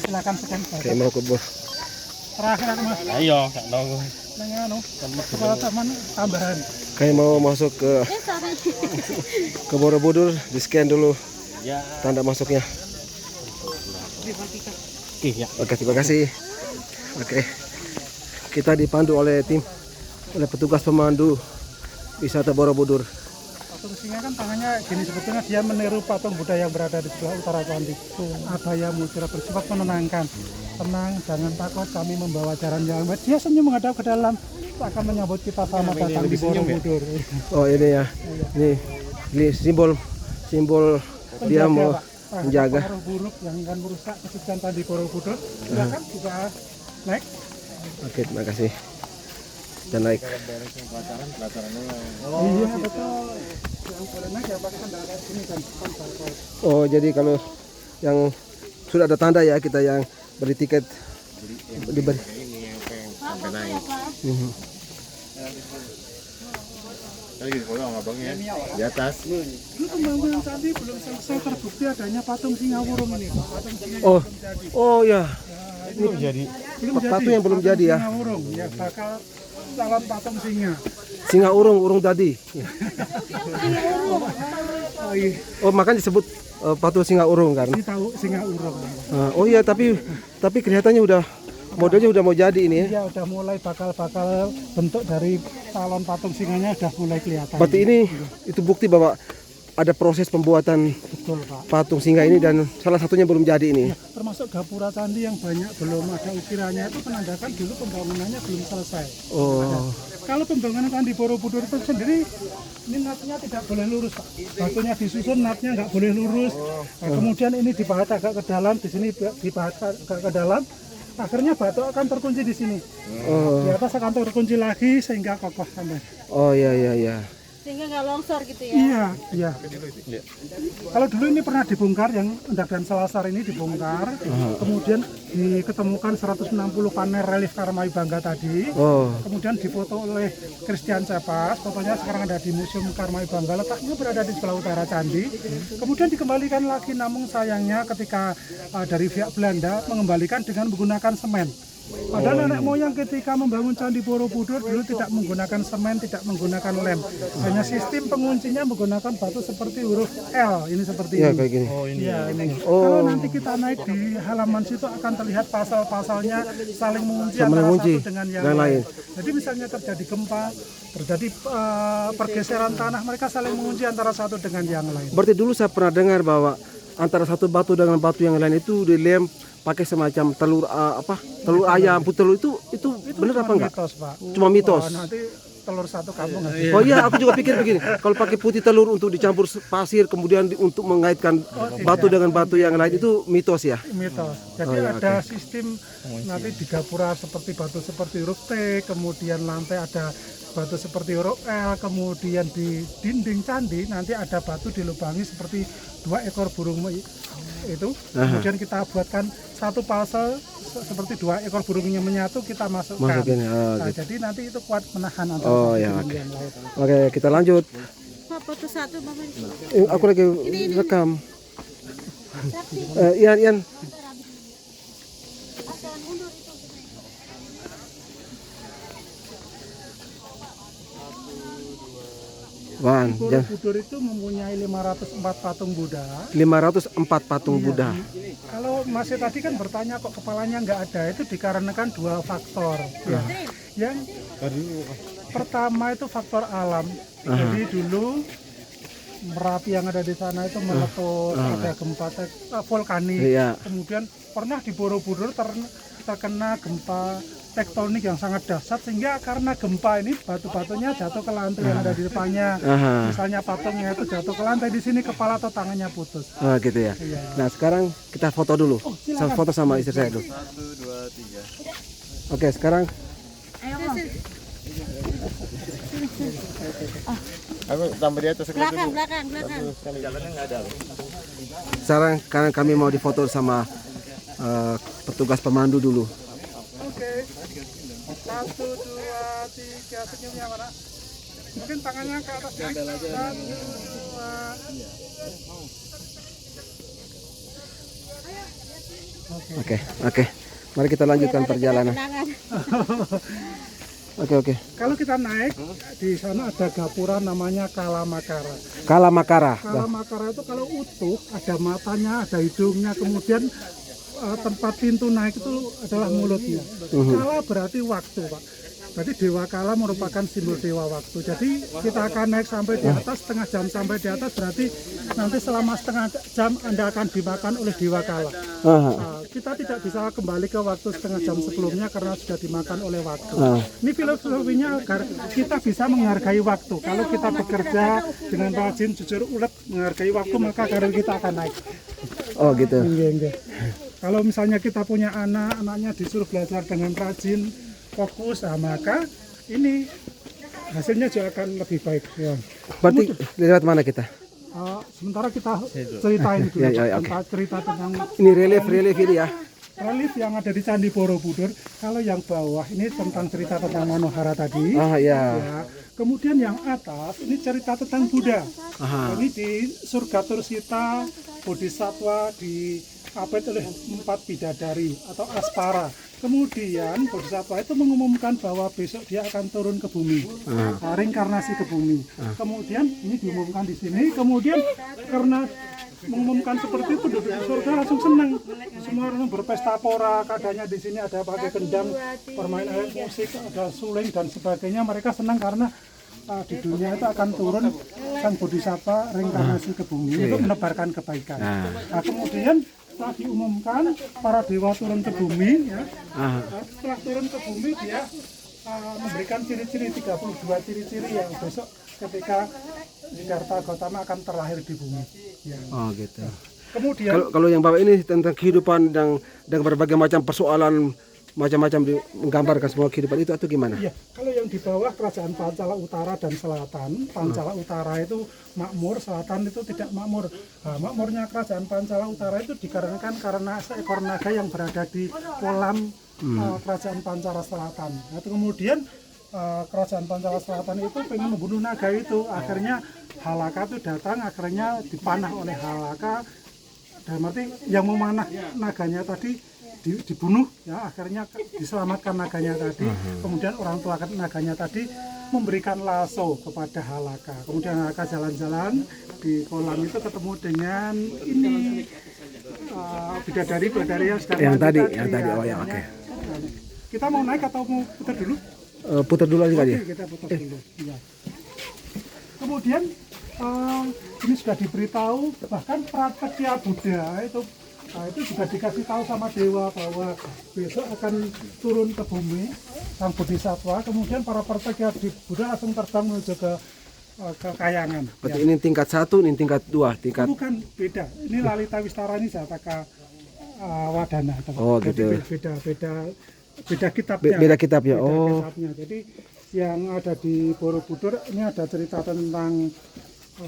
silakan scan. Kayak mau kubur. Terakhir aku Mas. Ayo, gak nongol. Nang kepala taman tambahan. Kayak mau masuk ke Borobudur, di scan dulu Ya. tanda masuknya. Iya. Oke, terima kasih. Oke, kita dipandu oleh petugas pemandu wisata Borobudur. Patung singa kan tangannya gini, sebetulnya dia meniru patung Buddha yang berada di sebelah utara candi. Abhaya Mudra bersifat menenangkan. Tenang, jangan takut, kami membawa jalan yang baik. Dia senyum menghadap ke dalam, akan menyambut kita selamat datang di Borobudur. Oh ini ya, ini simbol dia mau menjaga. Pengaruh buruk yang akan merusak kesucian candi Borobudur. Silakan juga naik. Oke, terima kasih. Dan naik. Iya betul. Yang boleh naik ya pakai kendaraan sini kan. Oh jadi kalau yang sudah ada tanda ya, kita yang beli tiket diberi. Sampai naik. Tadi di foto sama abangnya di atas. Ini pembangunan candi belum selesai, terbukti adanya patung Singawurung ini. Patung singa Oh, belum jadi. oh ya, Belum jadi. patung yang belum jadi ya. Singawurung ya bakal calon patung singa. Singa urung tadi. Oh iya, Oh makanya disebut patung singa urung kan. ini tahu Singawurung. Oh iya, tapi kelihatannya modelnya udah mau jadi ini ya. Ya udah mulai bakal bentuk dari calon patung singanya udah mulai kelihatan. Berarti ini itu bukti bahwa ada proses pembuatan Betul Pak. patung singa ini dan salah satunya belum jadi ini. Ya, termasuk gapura candi yang banyak belum ada ukirannya itu menandakan dulu pembangunannya belum selesai. Oh, Kalau pembangunan candi Borobudur itu sendiri, ini natnya tidak boleh lurus Pak. Batunya disusun, natnya nggak boleh lurus. Nah, kemudian ini dibahat agak ke dalam, di sini dibahat agak ke dalam. Akhirnya batu akan terkunci di sini. oh, Di atas akan terkunci lagi sehingga kokoh sampai. oh ya ya ya. Sehingga nggak longsor gitu ya. Iya, iya. Kalau dulu ini pernah dibongkar, yang Endak dan Selasar ini dibongkar, kemudian diketemukan 160 panel relief Karmayu Bangga tadi, Oh, kemudian difoto oleh Christian Cepas, fotonya sekarang ada di Museum Karmayu Bangga, letaknya berada di sebelah utara candi, kemudian dikembalikan lagi, namun sayangnya ketika dari pihak Belanda mengembalikan dengan menggunakan semen. Padahal nenek moyang ketika membangun Candi Borobudur dulu tidak menggunakan semen, tidak menggunakan lem. Hanya sistem penguncinya menggunakan batu seperti huruf L. Ini seperti ya ini. kayak gini. Iya, ini. Oh. Kalau nanti kita naik di halaman situ akan terlihat pasal-pasalnya saling mengunci Saling antara mengunci satu dengan yang dengan lain. Jadi misalnya terjadi gempa, terjadi pergeseran tanah, mereka saling mengunci antara satu dengan yang lain. Berarti dulu saya pernah dengar bahwa antara satu batu dengan batu yang lain itu dilem pakai semacam telur ayam, telur itu benar apa enggak? Mitos, Pak. Cuma mitos. Nanti telur satu kampung. Oh iya, aku juga pikir begini. Kalau pakai putih telur untuk dicampur pasir, kemudian untuk mengaitkan batu dengan batu yang lain itu mitos ya? Mitos. Jadi ada sistem nanti di gapura seperti batu seperti huruf T, kemudian lantai ada batu seperti huruf L, kemudian di dinding candi nanti ada batu dilubangi seperti 2 ekor burung itu. Kemudian kita buatkan satu pasal seperti 2 ekor burungnya menyatu, kita masukkan. Masukin. Oh, Nah, gitu. jadi nanti itu kuat menahan antara Oh satu ya, dengan oke. yang lain. Oke, kita lanjut. Pak, foto satu Bapak. Aku lagi rekam. Ian. Wan, Borobudur itu mempunyai 504 patung Buddha. 504 patung Buddha. Kalau masih tadi kan bertanya kok kepalanya nggak ada, itu dikarenakan 2 faktor. Ya. Yang pertama itu faktor alam. Jadi dulu Merapi yang ada di sana itu meletus, ada gempa vulkanik. Iya. Kemudian pernah di Borobudur terkena gempa tektonik yang sangat dahsyat, sehingga karena gempa ini batu-batunya jatuh ke lantai yang ada di depannya. Misalnya patungnya itu jatuh ke lantai, di sini kepala atau tangannya putus. Oh gitu ya. Iya. Nah sekarang kita foto dulu. Silakan. Foto sama istri saya dulu. 1, 2, 3. Oke, sekarang Ayo Bang. Aku tambah di atas Belakang. sekali. Jalannya nggak ada. sekarang karena kami mau difoto sama petugas pemandu dulu. Oke. 1, 2, 3, senyumnya mana? Mungkin tangannya ke atas ya. 1, 2. Oke. Mari kita lanjutkan perjalanan. Kenangan. Oke. Kalau kita naik di sana ada gapura namanya Kalamakara. Kalamakara. Kalamakara itu kalau utuh ada matanya, ada hidungnya, kemudian tempat pintu naik itu adalah mulutnya. Kala berarti waktu, Pak. Berarti Dewa Kala merupakan simbol dewa waktu. Jadi kita akan naik sampai di atas, setengah jam sampai di atas, berarti nanti selama setengah jam Anda akan dimakan oleh Dewa Kala. Kita tidak bisa kembali ke waktu setengah jam sebelumnya karena sudah dimakan oleh waktu. Ini filosofinya agar kita bisa menghargai waktu. Kalau kita bekerja dengan rajin, jujur, ulet, menghargai waktu, maka karir kita akan naik. Oh gitu. Enggak. Kalau misalnya kita punya anak, anaknya disuruh belajar dengan rajin, fokus, maka ini hasilnya juga akan lebih baik. Ya. Berarti lewat mana kita? Sementara kita ceritain dulu tentang cerita tentang Ini relief ini ya. relief yang ada di Candi Borobudur. Kalau yang bawah ini tentang cerita tentang Manohara tadi. Ya. Ya. Kemudian yang atas ini cerita tentang Buddha. Ini di Surga Tursita, Bodhisatwa diapit oleh 4 bidadari atau aspara. Kemudian Bodhisatwa itu mengumumkan bahwa besok dia akan turun ke bumi, reinkarnasi ke bumi. Kemudian ini diumumkan di sini. Kemudian karena mengumumkan seperti itu, penduduk surga langsung senang. Semua orang berpesta pora. Keadaannya di sini ada pakai kendang, permainan alat musik, ada suling dan sebagainya. Mereka senang karena di dunia itu akan turun sang Bodhisattva reinkarnasi ke bumi untuk menebarkan kebaikan. Nah, kemudian setelah diumumkan para dewa turun ke bumi, ya. Setelah turun ke bumi dia memberikan ciri-ciri 32 ciri-ciri yang besok ketika Siddhartha Gautama akan terlahir di bumi. Ya. Oh gitu. Kemudian Kalau yang Bapak ini tentang kehidupan dan berbagai macam persoalan macam-macam menggambarkan semua kehidupan itu atau gimana? iya, kalau yang di bawah kerajaan Pancala Utara dan Selatan, Pancala Utara itu makmur, Selatan itu tidak makmur. Nah, makmurnya kerajaan Pancala Utara itu dikarenakan karena seekor naga yang berada di kolam kerajaan Pancala Selatan. Nah, kemudian kerajaan Pancala Selatan itu pengen membunuh naga itu, akhirnya Halaka itu datang, akhirnya dipanah oleh Halaka. Dan arti yang memanah naganya tadi dibunuh, ya, akhirnya diselamatkan naganya tadi. Kemudian orang tua naganya tadi memberikan lasso kepada Halaka. Kemudian Halaka jalan-jalan di kolam itu ketemu dengan ini bidadari yang sedang tadi. Oh ya, oke. Kita mau naik atau mau putar dulu? Putar dulu aja kali ya. Oke, kita putar dulu. Ya. Kemudian ini sudah diberitahu, bahkan Prasetya Buddha itu juga dikasih tahu sama dewa bahwa besok akan turun ke bumi sang Bodhisattva. Kemudian para Prasetya Buddha langsung terbang menuju ke Kayangan. Berarti ini tingkat 1, ini tingkat 2, tingkat. Bukan, beda. Ini Lalita Wistara, ini Jataka Wadana. Oh gitu. Beda kitabnya. Beda kitabnya. Oh. Kitabnya. Jadi yang ada di Borobudur ini ada cerita tentang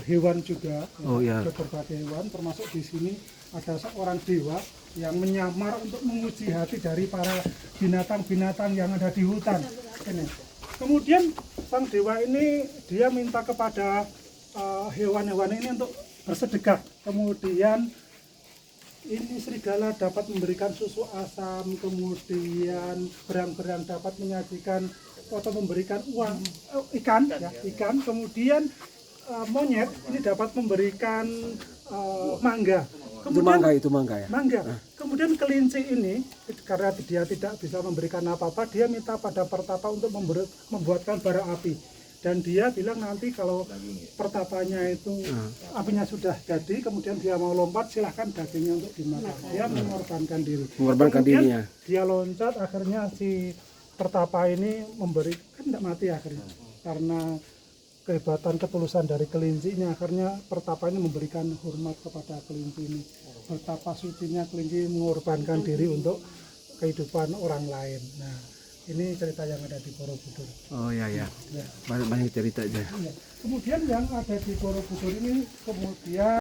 hewan juga. Oh iya. Berbagai hewan, termasuk di sini ada seorang dewa yang menyamar untuk menguji hati dari para binatang-binatang yang ada di hutan. Ini. Kemudian sang dewa ini dia minta kepada hewan-hewan ini untuk bersedekah. Kemudian ini serigala dapat memberikan susu asam, kemudian berang-berang dapat menyajikan atau memberikan uang ikan. Kemudian monyet ini dapat memberikan mangga. Kemudian, itu mangga ya. Mangga. Kemudian kelinci ini karena dia tidak bisa memberikan apa-apa, dia minta pada Pertapa untuk membuatkan bara api. Dan dia bilang nanti kalau pertapanya itu apinya sudah jadi, kemudian dia mau lompat, silahkan dagingnya untuk dimakan. Dia mengorbankan diri. Mengorbankan dirinya. Dia loncat, akhirnya si Pertapa ini kan tidak mati akhirnya. Karena kehebatan ketulusan dari kelinci ini, akhirnya Pertapa ini memberikan hormat kepada kelinci ini. Betapa sucinya kelinci mengorbankan diri untuk kehidupan orang lain. Nah, ini cerita yang ada di Borobudur. Oh ya. Banyak cerita aja. Kemudian yang ada di Borobudur ini kemudian